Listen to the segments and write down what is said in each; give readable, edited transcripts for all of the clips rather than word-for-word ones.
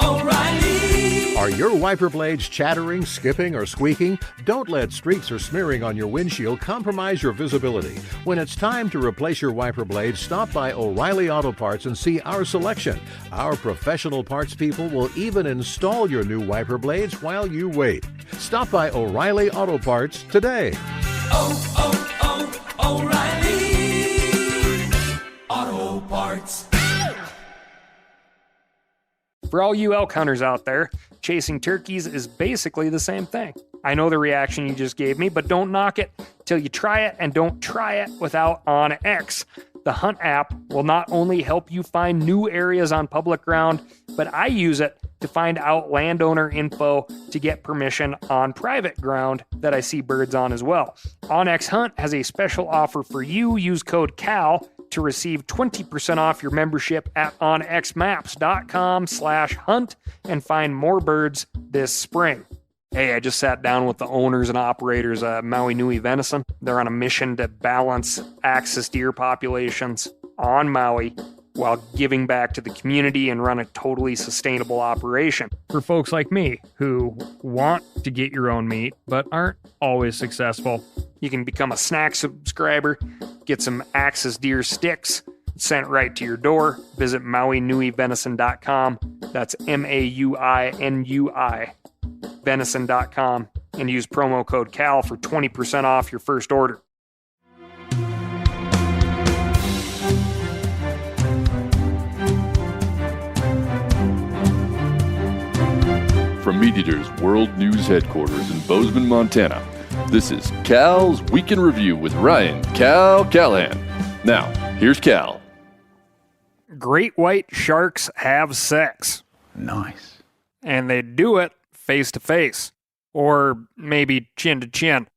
O'Reilly. Are your wiper blades chattering, skipping, or squeaking? Don't let streaks or smearing on your windshield compromise your visibility. When it's time to replace your wiper blades, stop by O'Reilly Auto Parts and see our selection. Our professional parts people will even install your new wiper blades while you wait. Stop by O'Reilly Auto Parts today. O'Reilly Auto Parts. For all you elk hunters out there, chasing turkeys is basically the same thing. I know the reaction you just gave me, but don't knock it till you try it, and don't try it without OnX. The Hunt app will not only help you find new areas on public ground, but I use it to find out landowner info to get permission on private ground that I see birds on as well. OnX Hunt has a special offer for you. Use code CAL to receive 20% off your membership at onxmaps.com/hunt and find more birds this spring. Hey, I just sat down with the owners and operators of Maui Nui Venison. They're on a mission to balance axis deer populations on Maui while giving back to the community and run a totally sustainable operation. For folks like me who want to get your own meat but aren't always successful, you can become a snack subscriber, get some axis deer sticks sent right to your door. Visit MauiNuiVenison.com. That's MAUINUI. Venison.com and use promo code CAL for 20% off your first order. From Meat Eater's World News Headquarters in Bozeman, Montana, this is Cal's Week in Review with Ryan Cal Callahan. Now, here's Cal. Great white sharks have sex. Nice. And they do it face to face, or maybe chin to chin.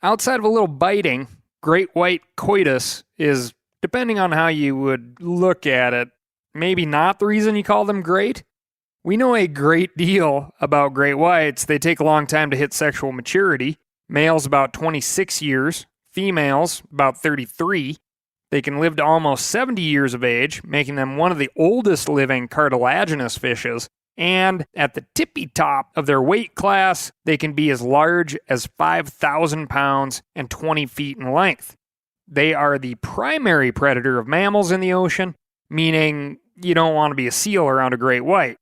Outside of a little biting, great white coitus is, depending on how you would look at it, maybe not the reason you call them great. We know a great deal about great whites. They take a long time to hit sexual maturity. Males about 26 years, females about 33. They can live to almost 70 years of age, making them one of the oldest living cartilaginous fishes. And at the tippy top of their weight class, they can be as large as 5,000 pounds and 20 feet in length. They are the primary predator of mammals in the ocean, meaning you don't want to be a seal around a great white.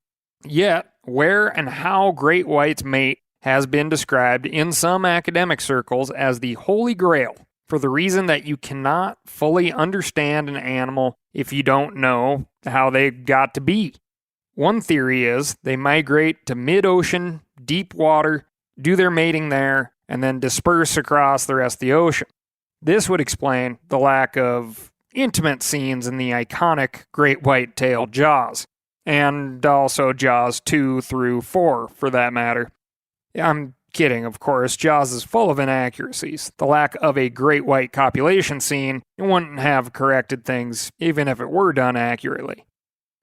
Yet, where and how great whites mate has been described in some academic circles as the holy grail, for the reason that you cannot fully understand an animal if you don't know how they got to be. One theory is they migrate to mid-ocean, deep water, do their mating there, and then disperse across the rest of the ocean. This would explain the lack of intimate scenes in the iconic great white tail Jaws, and also Jaws 2 through 4 for that matter. I'm kidding, of course. Jaws is full of inaccuracies. The lack of a great white copulation scene wouldn't have corrected things even if it were done accurately.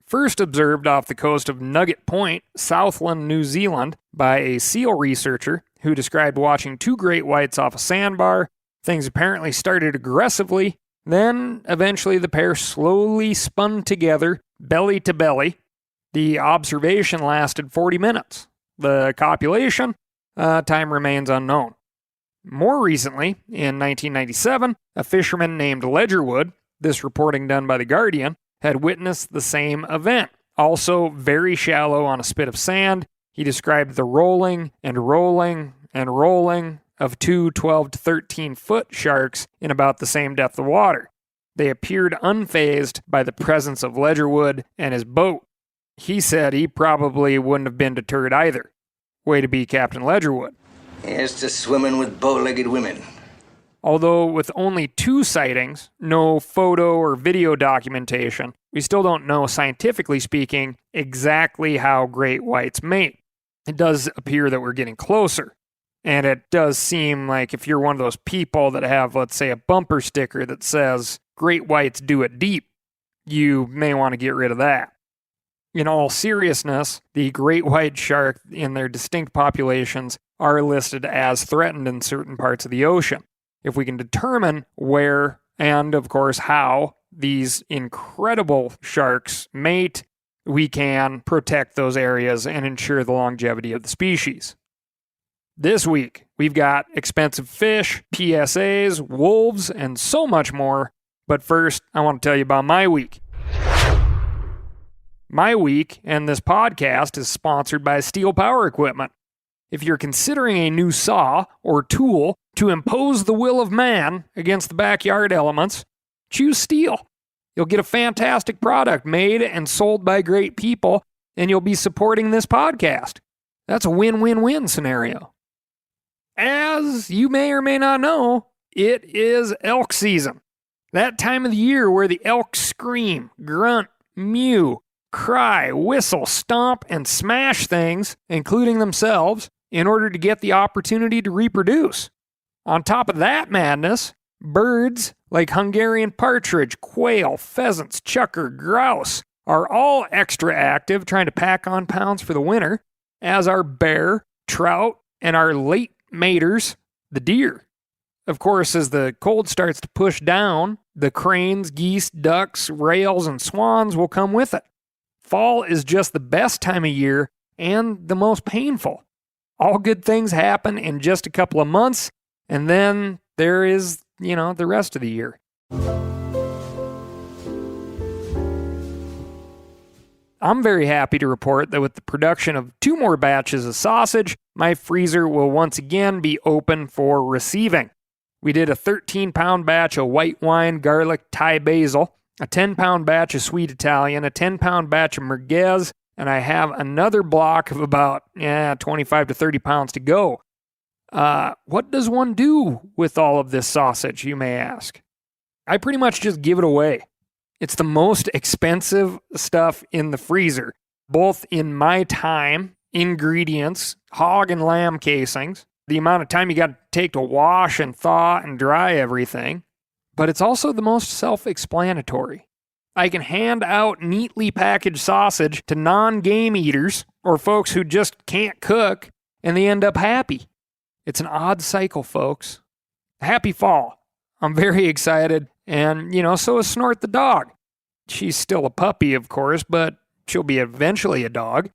First observed off the coast of Nugget Point, Southland, New Zealand, by a seal researcher who described watching two great whites off a sandbar. Things apparently started aggressively, then eventually the pair slowly spun together, belly to belly. The observation lasted 40 minutes. The copulation time remains unknown. More recently, in 1997, a fisherman named Ledgerwood, this reporting done by The Guardian, had witnessed the same event. Also very shallow on a spit of sand, he described the rolling and rolling and rolling of two 12 to 13 foot sharks in about the same depth of water. They appeared unfazed by the presence of Ledgerwood and his boat. He said he probably wouldn't have been deterred either. Way to be, Captain Ledgerwood. Here's to swimming with bow-legged women. Although with only 2 sightings, no photo or video documentation, we still don't know, scientifically speaking, exactly how great whites mate. It does appear that we're getting closer. And it does seem like if you're one of those people that have, let's say, a bumper sticker that says, great whites do it deep, you may want to get rid of that. In all seriousness, the great white shark in their distinct populations are listed as threatened in certain parts of the ocean. If we can determine where and, of course, how these incredible sharks mate, we can protect those areas and ensure the longevity of the species. This week, we've got expensive fish, PSAs, wolves, and so much more. But first, I want to tell you about my week. My week and this podcast is sponsored by Steel Power Equipment. If you're considering a new saw or tool to impose the will of man against the backyard elements, choose Steel. You'll get a fantastic product made and sold by great people, and you'll be supporting this podcast. That's a win-win-win scenario. As you may or may not know, it is elk season. That time of the year where the elk scream, grunt, mew, cry, whistle, stomp, and smash things, including themselves, in order to get the opportunity to reproduce. On top of that madness, birds like Hungarian partridge, quail, pheasants, chukar, grouse are all extra active trying to pack on pounds for the winter, as are bear, trout, and our late maters, the deer. Of course, as the cold starts to push down, the cranes, geese, ducks, rails, and swans will come with it. Fall is just the best time of year and the most painful. All good things happen in just a couple of months, and then there is, the rest of the year. I'm very happy to report that with the production of 2 more batches of sausage, my freezer will once again be open for receiving. We did a 13-pound batch of white wine, garlic, Thai basil, a 10-pound batch of sweet Italian, a 10-pound batch of merguez, and I have another block of about 25 to 30 pounds to go. What does one do with all of this sausage, you may ask? I pretty much just give it away. It's the most expensive stuff in the freezer, both in my time, ingredients, hog and lamb casings, the amount of time you got to take to wash and thaw and dry everything, but it's also the most self-explanatory. I can hand out neatly packaged sausage to non-game eaters or folks who just can't cook, and they end up happy. It's an odd cycle, folks. Happy fall. I'm very excited, and, so is Snort the dog. She's still a puppy, of course, but she'll be eventually a dog.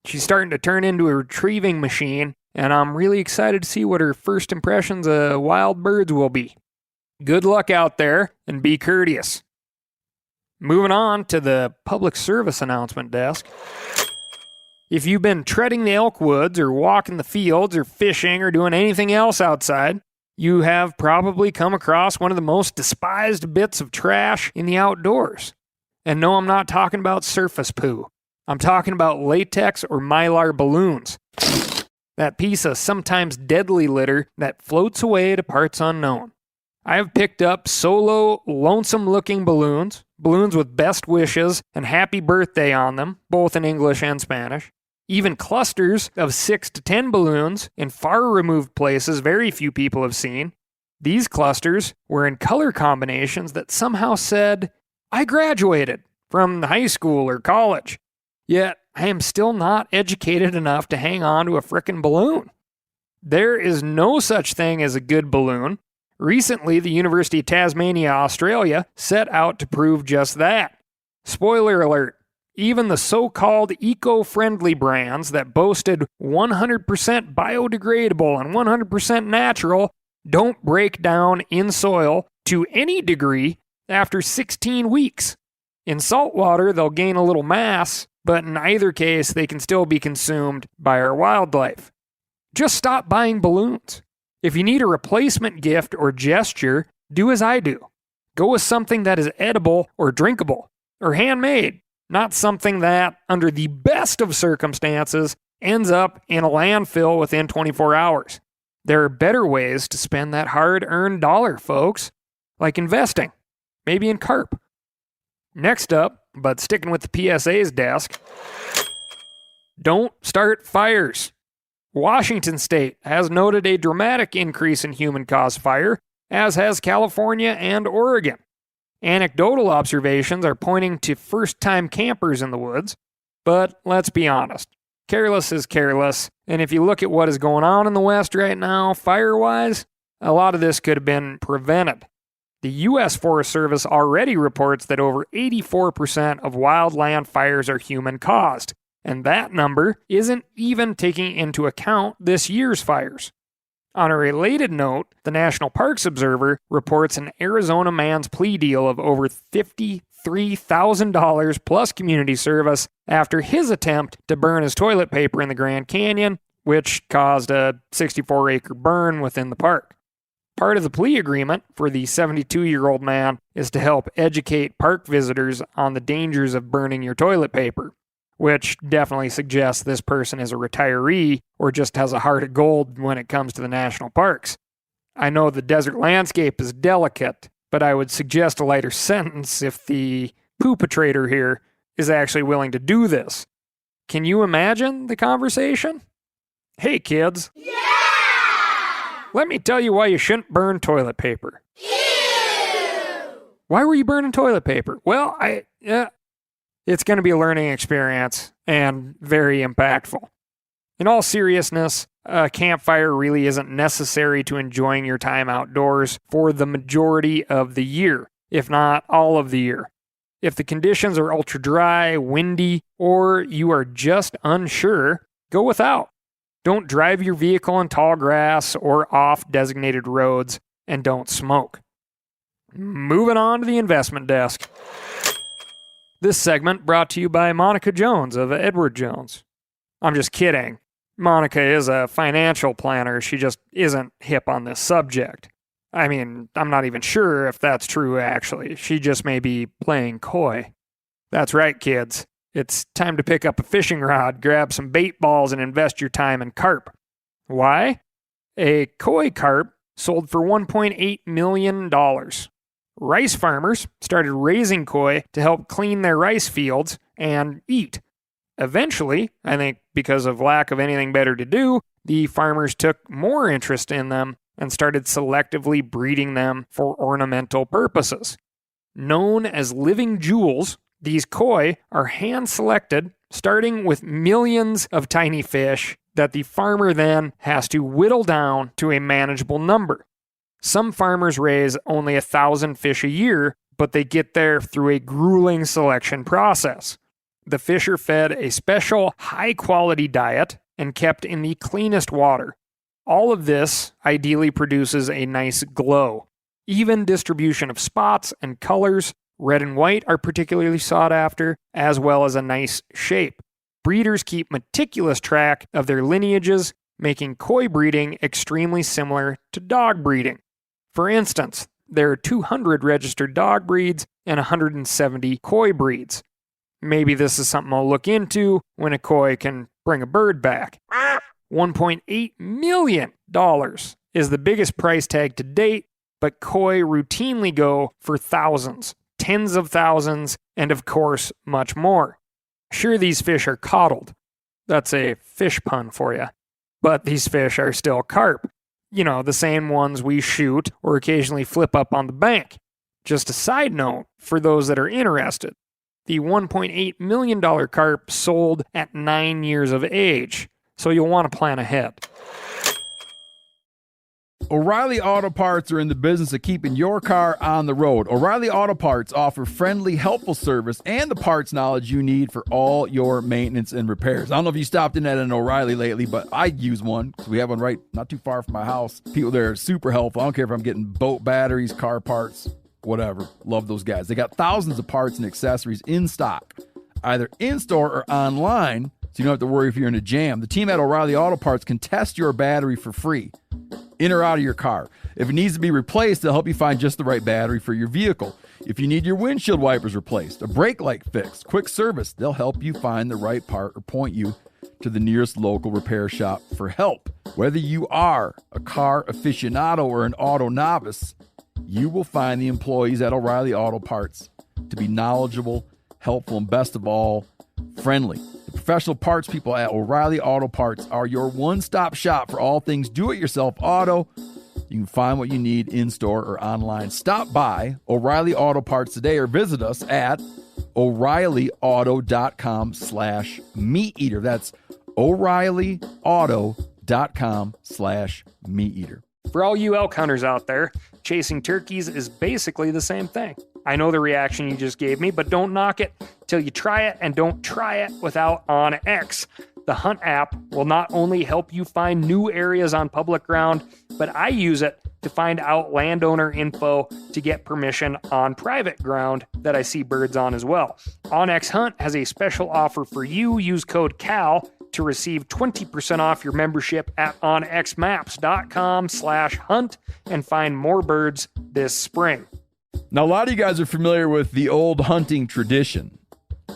She's starting to turn into a retrieving machine, and I'm really excited to see what her first impressions of wild birds will be. Good luck out there, and be courteous. Moving on to the public service announcement desk. If you've been treading the elk woods or walking the fields or fishing or doing anything else outside, you have probably come across one of the most despised bits of trash in the outdoors. And no, I'm not talking about surface poo. I'm talking about latex or mylar balloons. That piece of sometimes deadly litter that floats away to parts unknown. I have picked up solo, lonesome-looking balloons with best wishes and happy birthday on them, both in English and Spanish. Even clusters of 6 to 10 balloons in far-removed places very few people have seen. These clusters were in color combinations that somehow said, I graduated from high school or college. Yet, I am still not educated enough to hang on to a frickin' balloon. There is no such thing as a good balloon. Recently, the University of Tasmania, Australia, set out to prove just that. Spoiler alert, even the so-called eco-friendly brands that boasted 100% biodegradable and 100% natural don't break down in soil to any degree after 16 weeks. In salt water, they'll gain a little mass, but in either case, they can still be consumed by our wildlife. Just stop buying balloons. If you need a replacement gift or gesture, do as I do. Go with something that is edible or drinkable, or handmade, not something that, under the best of circumstances, ends up in a landfill within 24 hours. There are better ways to spend that hard-earned dollar, folks, like investing, maybe in Carp. Next up, but sticking with the PSA's desk, don't start fires. Washington State has noted a dramatic increase in human-caused fire, as has California and Oregon. Anecdotal observations are pointing to first-time campers in the woods, but let's be honest. Careless is careless, and if you look at what is going on in the West right now, fire-wise, a lot of this could have been prevented. The U.S. Forest Service already reports that over 84% of wildland fires are human-caused, and that number isn't even taking into account this year's fires. On a related note, the National Parks Observer reports an Arizona man's plea deal of over $53,000 plus community service after his attempt to burn his toilet paper in the Grand Canyon, which caused a 64-acre burn within the park. Part of the plea agreement for the 72-year-old man is to help educate park visitors on the dangers of burning your toilet paper, which definitely suggests this person is a retiree or just has a heart of gold when it comes to the national parks. I know the desert landscape is delicate, but I would suggest a lighter sentence if the poopatrator here is actually willing to do this. Can you imagine the conversation? Hey kids. Yeah! Let me tell you why you shouldn't burn toilet paper. Ew! Why were you burning toilet paper? Well, it's going to be a learning experience and very impactful. In all seriousness, a campfire really isn't necessary to enjoying your time outdoors for the majority of the year, if not all of the year. If the conditions are ultra dry, windy, or you are just unsure, go without. Don't drive your vehicle in tall grass or off designated roads, and don't smoke. Moving on to the investment desk. This segment brought to you by Monica Jones of Edward Jones. I'm just kidding. Monica is a financial planner. She just isn't hip on this subject. I mean, I'm not even sure if that's true, actually. She just may be playing coy. That's right, kids. It's time to pick up a fishing rod, grab some bait balls, and invest your time in carp. Why? A koi carp sold for $1.8 million. Rice farmers started raising koi to help clean their rice fields and eat. Eventually, I think because of lack of anything better to do, the farmers took more interest in them and started selectively breeding them for ornamental purposes. Known as living jewels, these koi are hand-selected, starting with millions of tiny fish that the farmer then has to whittle down to a manageable number. Some farmers raise only 1,000 fish a year, but they get there through a grueling selection process. The fish are fed a special high-quality diet and kept in the cleanest water. All of this ideally produces a nice glow. Even distribution of spots and colors, red and white, are particularly sought after, as well as a nice shape. Breeders keep meticulous track of their lineages, making koi breeding extremely similar to dog breeding. For instance, there are 200 registered dog breeds and 170 koi breeds. Maybe this is something I'll look into when a koi can bring a bird back. $1.8 million is the biggest price tag to date, but koi routinely go for thousands, tens of thousands, and of course, much more. Sure, these fish are coddled. That's a fish pun for you. But these fish are still carp. You know, the same ones we shoot or occasionally flip up on the bank. Just a side note for those that are interested. The $1.8 million carp sold at 9 years of age, so you'll want to plan ahead. O'Reilly Auto Parts are in the business of keeping your car on the road. O'Reilly Auto Parts offer friendly, helpful service and the parts knowledge you need for all your maintenance and repairs. I don't know if you stopped in at an O'Reilly lately, but I use one because we have one right not too far from my house. People there are super helpful. I don't care if I'm getting boat batteries, car parts, whatever. Love those guys. They got thousands of parts and accessories in stock, either in-store or online, so you don't have to worry if you're in a jam. The team at O'Reilly Auto Parts can test your battery for free, in or out of your car. If it needs to be replaced, they'll help you find just the right battery for your vehicle. If you need your windshield wipers replaced, a brake light fixed, quick service, they'll help you find the right part or point you to the nearest local repair shop for help. Whether you are a car aficionado or an auto novice, you will find the employees at O'Reilly Auto Parts to be knowledgeable, helpful, and best of all, friendly. The professional parts people at O'Reilly Auto Parts are your one-stop shop for all things do-it-yourself auto. You can find what you need in-store or online. Stop by O'Reilly Auto Parts today or visit us at O'ReillyAuto.com/meateater. That's O'ReillyAuto.com/meateater. For all you elk hunters out there, chasing turkeys is basically the same thing. I know the reaction you just gave me, but don't knock it till you try it, and don't try it without OnX. The Hunt app will not only help you find new areas on public ground, but I use it to find out landowner info to get permission on private ground that I see birds on as well. OnX Hunt has a special offer for you. Use code CAL to receive 20% off your membership at onxmaps.com/hunt and find more birds this spring. Now, a lot of you guys are familiar with the old hunting tradition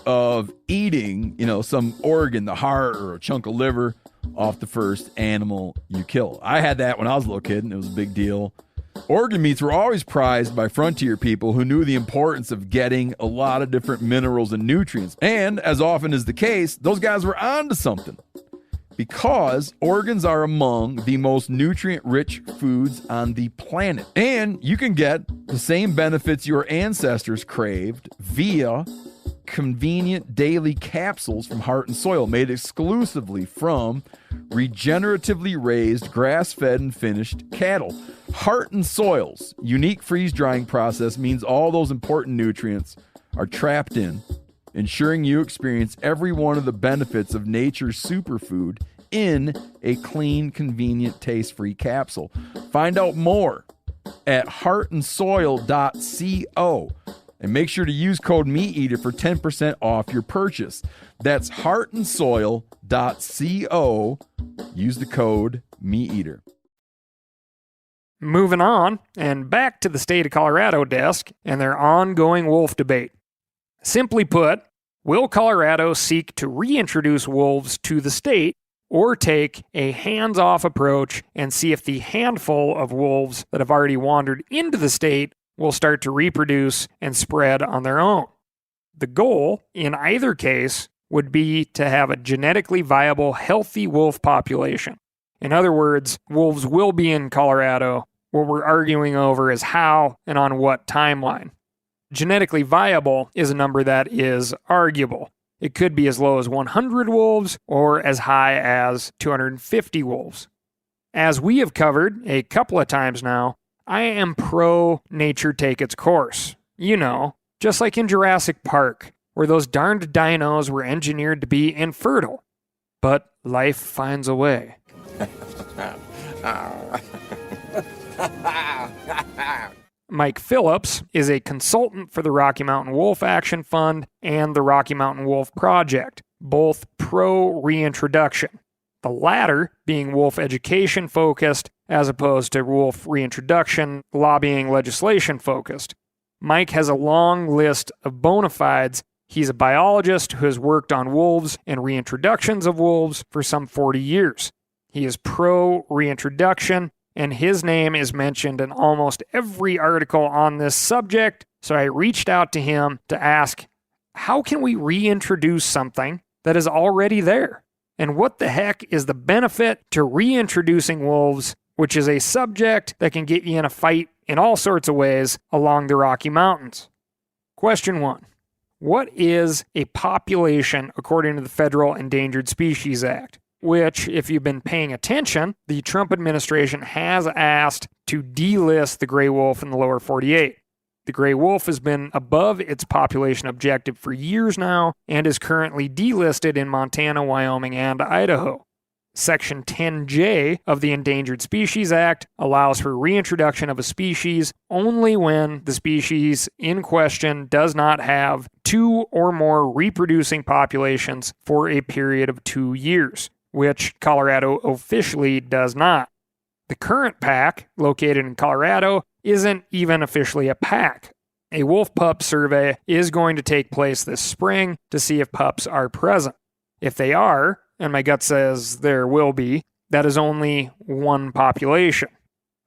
of eating, some organ, the heart or a chunk of liver off the first animal you kill. I had that when I was a little kid, and it was a big deal. Organ meats were always prized by frontier people who knew the importance of getting a lot of different minerals and nutrients. And as often is the case, those guys were onto something, because organs are among the most nutrient-rich foods on the planet. And you can get the same benefits your ancestors craved via convenient daily capsules from Heart and Soil, made exclusively from regeneratively raised, grass-fed, and finished cattle. Heart and Soil's unique freeze-drying process means all those important nutrients are trapped in, ensuring you experience every one of the benefits of nature's superfood in a clean, convenient, taste-free capsule. Find out more at heartandsoil.co. And make sure to use code MeatEater for 10% off your purchase. That's heartandsoil.co. Use the code MeatEater. Moving on, and back to the state of Colorado desk and their ongoing wolf debate. Simply put, will Colorado seek to reintroduce wolves to the state, or take a hands-off approach and see if the handful of wolves that have already wandered into the state will start to reproduce and spread on their own? The goal, in either case, would be to have a genetically viable, healthy wolf population. In other words, wolves will be in Colorado. What we're arguing over is how and on what timeline. Genetically viable is a number that is arguable. It could be as low as 100 wolves or as high as 250 wolves. As we have covered a couple of times now, I am pro nature take its course. Just like in Jurassic Park, where those darned dinos were engineered to be infertile. But life finds a way. Mike Phillips is a consultant for the Rocky Mountain Wolf Action Fund and the Rocky Mountain Wolf Project, both pro-reintroduction. The latter being wolf education focused as opposed to wolf reintroduction, lobbying, legislation focused. Mike has a long list of bona fides. He's a biologist who has worked on wolves and reintroductions of wolves for some 40 years. He is pro-reintroduction, and his name is mentioned in almost every article on this subject, so I reached out to him to ask, how can we reintroduce something that is already there? And what the heck is the benefit to reintroducing wolves, which is a subject that can get you in a fight in all sorts of ways along the Rocky Mountains? Question 1. What is a population according to the Federal Endangered Species Act? Which, if you've been paying attention, the Trump administration has asked to delist the gray wolf in the lower 48. The gray wolf has been above its population objective for years now and is currently delisted in Montana, Wyoming, and Idaho. Section 10J of the Endangered Species Act allows for reintroduction of a species only when the species in question does not have 2 or more reproducing populations for a period of 2 years, which Colorado officially does not. The current pack, located in Colorado, isn't even officially a pack. A wolf pup survey is going to take place this spring to see if pups are present. If they are, and my gut says there will be, that is only one population.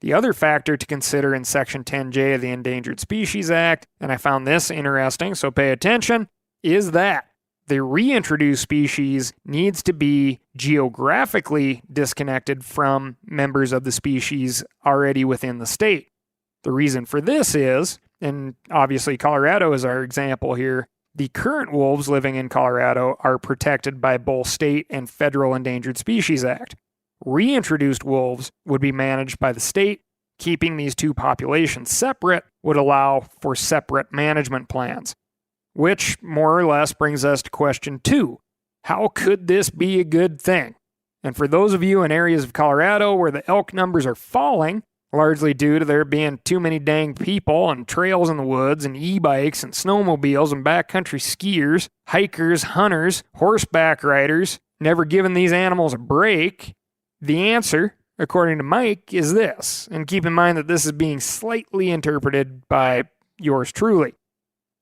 The other factor to consider in Section 10J of the Endangered Species Act, and I found this interesting, so pay attention, is that the reintroduced species needs to be geographically disconnected from members of the species already within the state. The reason for this is, and obviously Colorado is our example here, the current wolves living in Colorado are protected by both state and federal Endangered Species Act. Reintroduced wolves would be managed by the state, keeping these two populations separate would allow for separate management plans. Which more or less brings us to question 2. How could this be a good thing? And for those of you in areas of Colorado where the elk numbers are falling, largely due to there being too many dang people and trails in the woods and e-bikes and snowmobiles and backcountry skiers, hikers, hunters, horseback riders, never giving these animals a break, the answer, according to Mike, is this. And keep in mind that this is being slightly interpreted by yours truly.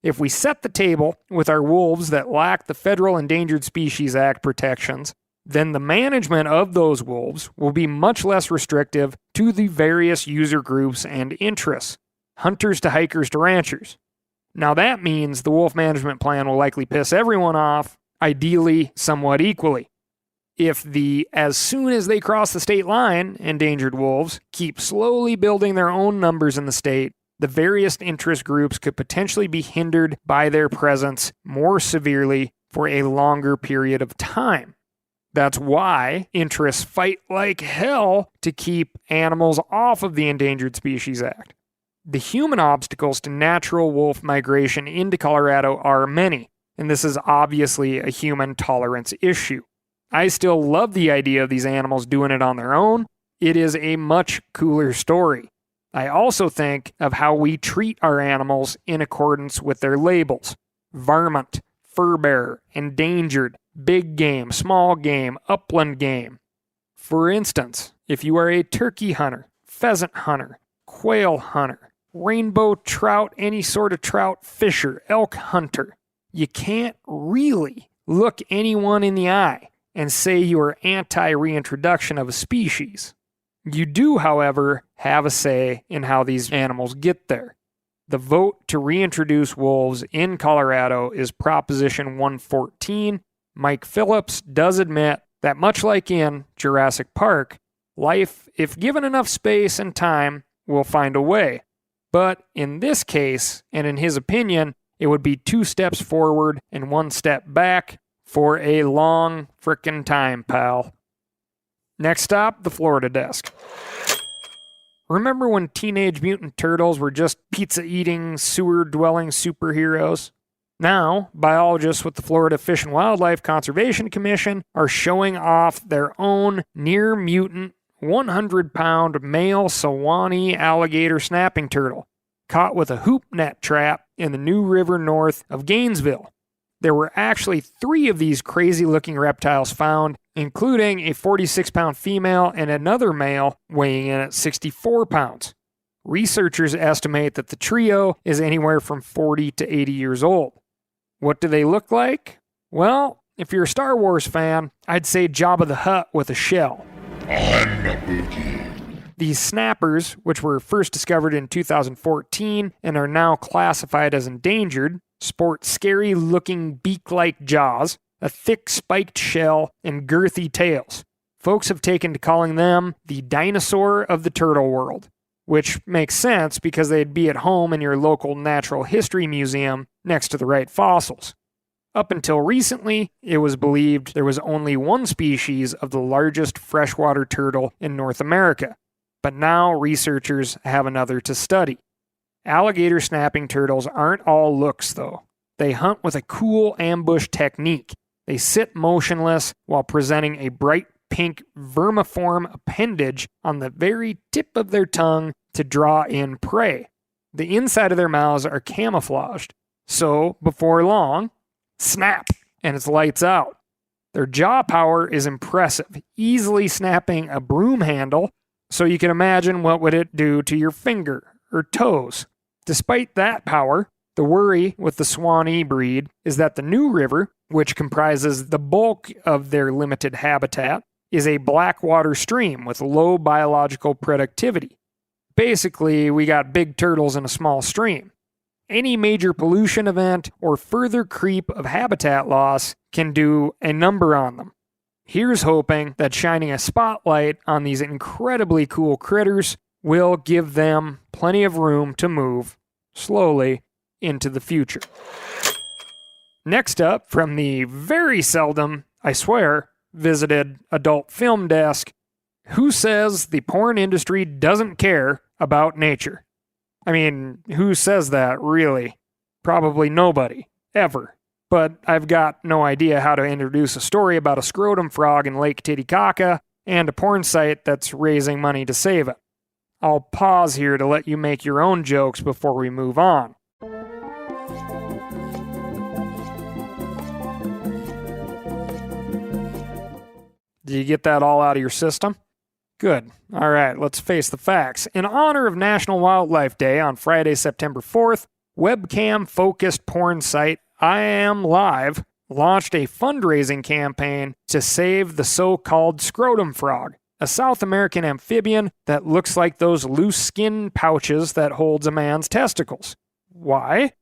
If we set the table with our wolves that lack the Federal Endangered Species Act protections, then the management of those wolves will be much less restrictive to the various user groups and interests, hunters to hikers to ranchers. Now that means the wolf management plan will likely piss everyone off, ideally somewhat equally. If the as soon as they cross the state line endangered wolves keep slowly building their own numbers in the state, the various interest groups could potentially be hindered by their presence more severely for a longer period of time. That's why interests fight like hell to keep animals off of the Endangered Species Act. The human obstacles to natural wolf migration into Colorado are many, and this is obviously a human tolerance issue. I still love the idea of these animals doing it on their own. It is a much cooler story. I also think of how we treat our animals in accordance with their labels: varmint, fur bearer, endangered, big game, small game, upland game. For instance, if you are a turkey hunter, pheasant hunter, quail hunter, rainbow trout, any sort of trout fisher, elk hunter, you can't really look anyone in the eye and say you are anti-reintroduction of a species. You do, however, have a say in how these animals get there. The vote to reintroduce wolves in Colorado is Proposition 114. Mike Phillips does admit that much like in Jurassic Park, life, if given enough space and time, will find a way. But in this case, and in his opinion, it would be 2 steps forward and 1 step back for a long frickin' time, pal. Next stop, the Florida desk. Remember when Teenage Mutant Turtles were just pizza-eating, sewer-dwelling superheroes? Now, biologists with the Florida Fish and Wildlife Conservation Commission are showing off their own near-mutant 100-pound male Sewanee alligator snapping turtle, caught with a hoop net trap in the New River north of Gainesville. There were actually 3 of these crazy-looking reptiles found, including a 46-pound female and another male weighing in at 64 pounds. Researchers estimate that the trio is anywhere from 40 to 80 years old. What do they look like? Well, if you're a Star Wars fan, I'd say Jabba the Hutt with a shell. These snappers, which were first discovered in 2014 and are now classified as endangered, sport scary-looking beak-like jaws, a thick spiked shell, and girthy tails. Folks have taken to calling them the dinosaur of the turtle world, which makes sense because they'd be at home in your local natural history museum next to the right fossils. Up until recently, it was believed there was only one species of the largest freshwater turtle in North America, but now researchers have another to study. Alligator snapping turtles aren't all looks, though. They hunt with a cool ambush technique. They sit motionless while presenting a bright pink vermiform appendage on the very tip of their tongue to draw in prey. The inside of their mouths are camouflaged, so before long, snap, and it's lights out. Their jaw power is impressive, easily snapping a broom handle, so you can imagine what would it do to your finger or toes. Despite that power, the worry with the Sewanee breed is that the New River, which comprises the bulk of their limited habitat, is a blackwater stream with low biological productivity. Basically, we got big turtles in a small stream. Any major pollution event or further creep of habitat loss can do a number on them. Here's hoping that shining a spotlight on these incredibly cool critters will give them plenty of room to move slowly into the future. Next up, from the very seldom, I swear, visited adult film desk, who says the porn industry doesn't care about nature. I mean, who says that, really? Probably nobody, ever. But I've got no idea how to introduce a story about a scrotum frog in Lake Titicaca and a porn site that's raising money to save it. I'll pause here to let you make your own jokes before we move on. Did you get that all out of your system? Good. All right, let's face the facts. In honor of National Wildlife Day on Friday, September 4th, webcam-focused porn site I Am Live launched a fundraising campaign to save the so-called scrotum frog, a South American amphibian that looks like those loose skin pouches that holds a man's testicles. Why?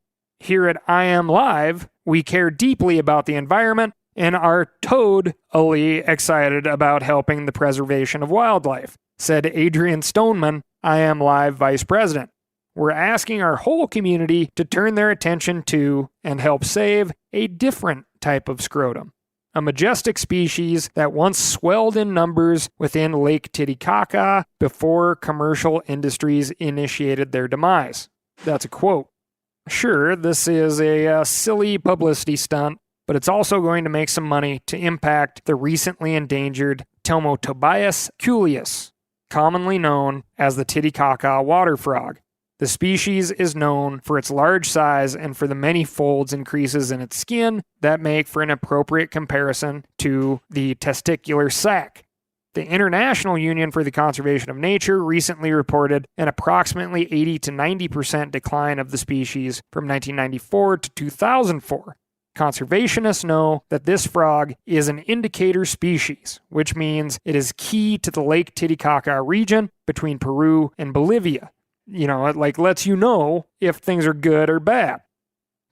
Here at I Am Live, we care deeply about the environment and are totally excited about helping the preservation of wildlife, said Adrian Stoneman, I Am Live Vice President. We're asking our whole community to turn their attention to and help save a different type of scrotum, a majestic species that once swelled in numbers within Lake Titicaca before commercial industries initiated their demise. That's a quote. Sure, this is a silly publicity stunt, but it's also going to make some money to impact the recently endangered Telmotobius culeus, commonly known as the Titicaca water frog. The species is known for its large size and for the many folds and creases in its skin that make for an appropriate comparison to the testicular sac. The International Union for the Conservation of Nature recently reported an approximately 80 to 90% decline of the species from 1994 to 2004. Conservationists know that this frog is an indicator species, which means it is key to the Lake Titicaca region between Peru and Bolivia. You know, it lets you know if things are good or bad.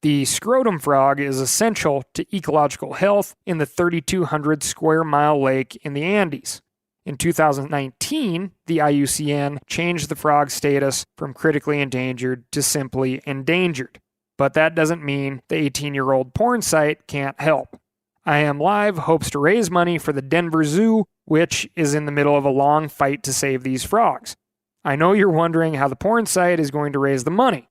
The scrotum frog is essential to ecological health in the 3,200 square mile lake in the Andes. In 2019, the IUCN changed the frog's status from critically endangered to simply endangered. But that doesn't mean the 18-year-old porn site can't help. I Am Live hopes to raise money for the Denver Zoo, which is in the middle of a long fight to save these frogs. I know you're wondering how the porn site is going to raise the money.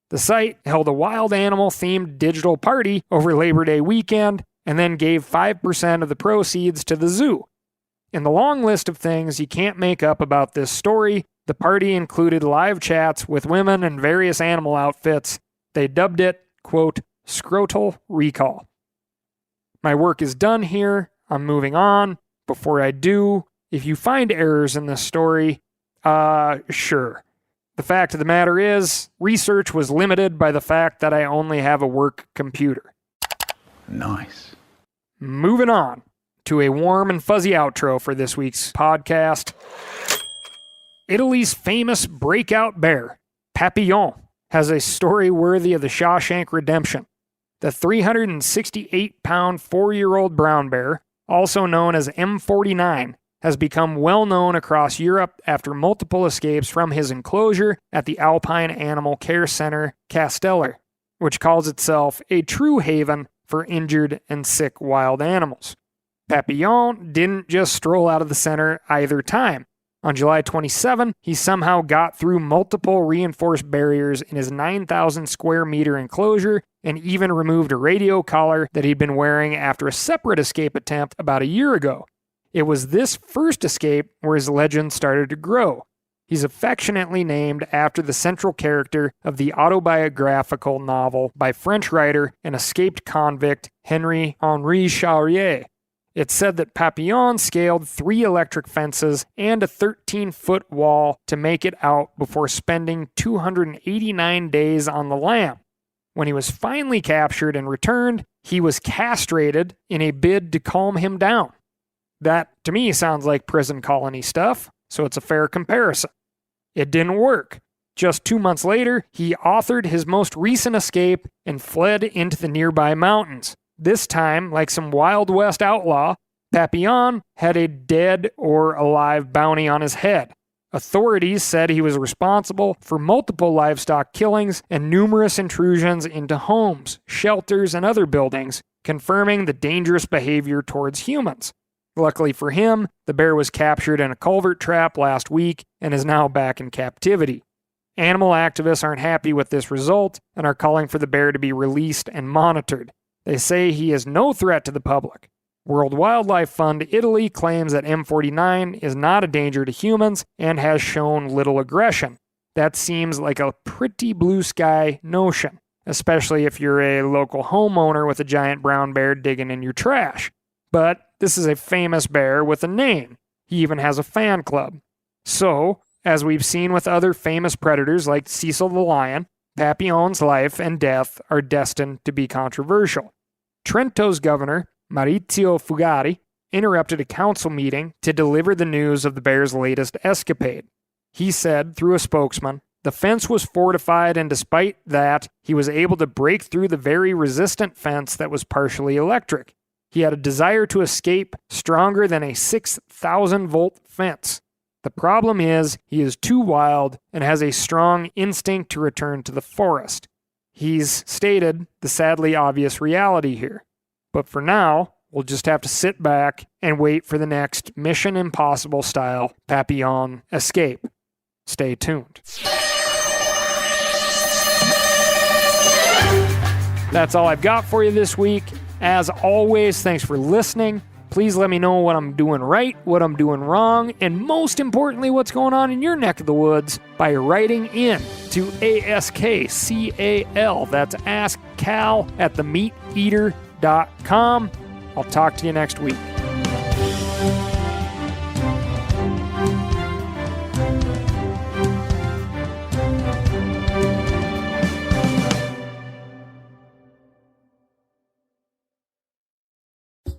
The site held a wild animal-themed digital party over Labor Day weekend and then gave 5% of the proceeds to the zoo. In the long list of things you can't make up about this story, the party included live chats with women and various animal outfits. They dubbed it, quote, scrotal recall. My work is done here. I'm moving on. Before I do, if you find errors in this story, sure. The fact of the matter is, research was limited by the fact that I only have a work computer. Nice. Moving on to a warm and fuzzy outro for this week's podcast. Italy's famous breakout bear, Papillon, has a story worthy of the Shawshank Redemption. The 368-pound 4-year-old brown bear, also known as M49, has become well known across Europe after multiple escapes from his enclosure at the Alpine Animal Care Center Casteller, which calls itself a true haven for injured and sick wild animals. Papillon didn't just stroll out of the center either time. On July 27, he somehow got through multiple reinforced barriers in his 9,000 square meter enclosure and even removed a radio collar that he'd been wearing after a separate escape attempt about a year ago. It was this first escape where his legend started to grow. He's affectionately named after the central character of the autobiographical novel by French writer and escaped convict Henri Charrier. It's said that Papillon scaled 3 electric fences and a 13-foot wall to make it out before spending 289 days on the lam. When he was finally captured and returned, he was castrated in a bid to calm him down. That, to me, sounds like prison colony stuff, so it's a fair comparison. It didn't work. Just 2 months later, he authored his most recent escape and fled into the nearby mountains. This time, like some Wild West outlaw, Papillon had a dead or alive bounty on his head. Authorities said he was responsible for multiple livestock killings and numerous intrusions into homes, shelters, and other buildings, confirming the dangerous behavior towards humans. Luckily for him, the bear was captured in a culvert trap last week and is now back in captivity. Animal activists aren't happy with this result and are calling for the bear to be released and monitored. They say he is no threat to the public. World Wildlife Fund Italy claims that M49 is not a danger to humans and has shown little aggression. That seems like a pretty blue sky notion, especially if you're a local homeowner with a giant brown bear digging in your trash. But this is a famous bear with a name. He even has a fan club. So, as we've seen with other famous predators like Cecil the lion, Papillon's life and death are destined to be controversial. Trento's governor, Maurizio Fugari, interrupted a council meeting to deliver the news of the bear's latest escapade. He said, through a spokesman, the fence was fortified, and despite that, he was able to break through the very resistant fence that was partially electric. He had a desire to escape stronger than a 6,000-volt fence. The problem is, he is too wild and has a strong instinct to return to the forest. He's stated the sadly obvious reality here. But for now, we'll just have to sit back and wait for the next Mission Impossible style Papillon escape. Stay tuned. That's all I've got for you this week. As always, thanks for listening. Please let me know what I'm doing right, what I'm doing wrong, and most importantly, what's going on in your neck of the woods by writing in to ASKCAL. That's askcal@themeateater.com. I'll talk to you next week.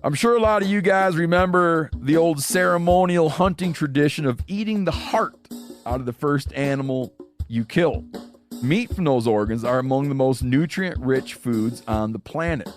I'm sure a lot of you guys remember the old ceremonial hunting tradition of eating the heart out of the first animal you kill. Meat from those organs are among the most nutrient-rich foods on the planet.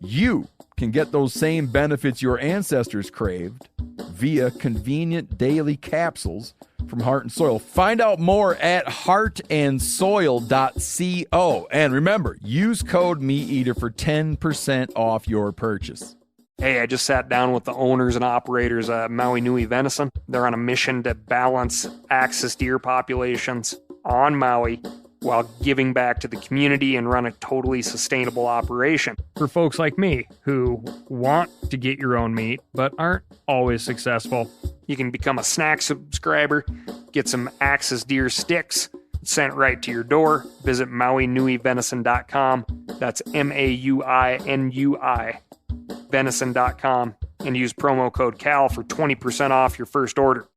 You can get those same benefits your ancestors craved via convenient daily capsules from Heart and Soil. Find out more at heartandsoil.co. And remember, use code MeatEater for 10% off your purchase. Hey, I just sat down with the owners and operators of Maui Nui Venison. They're on a mission to balance axis deer populations on Maui while giving back to the community and run a totally sustainable operation. For folks like me who want to get your own meat but aren't always successful, you can become a snack subscriber, get some axis deer sticks sent right to your door. Visit MauiNuiVenison.com. That's MAUINUI. venison.com and use promo code CAL for 20% off your first order.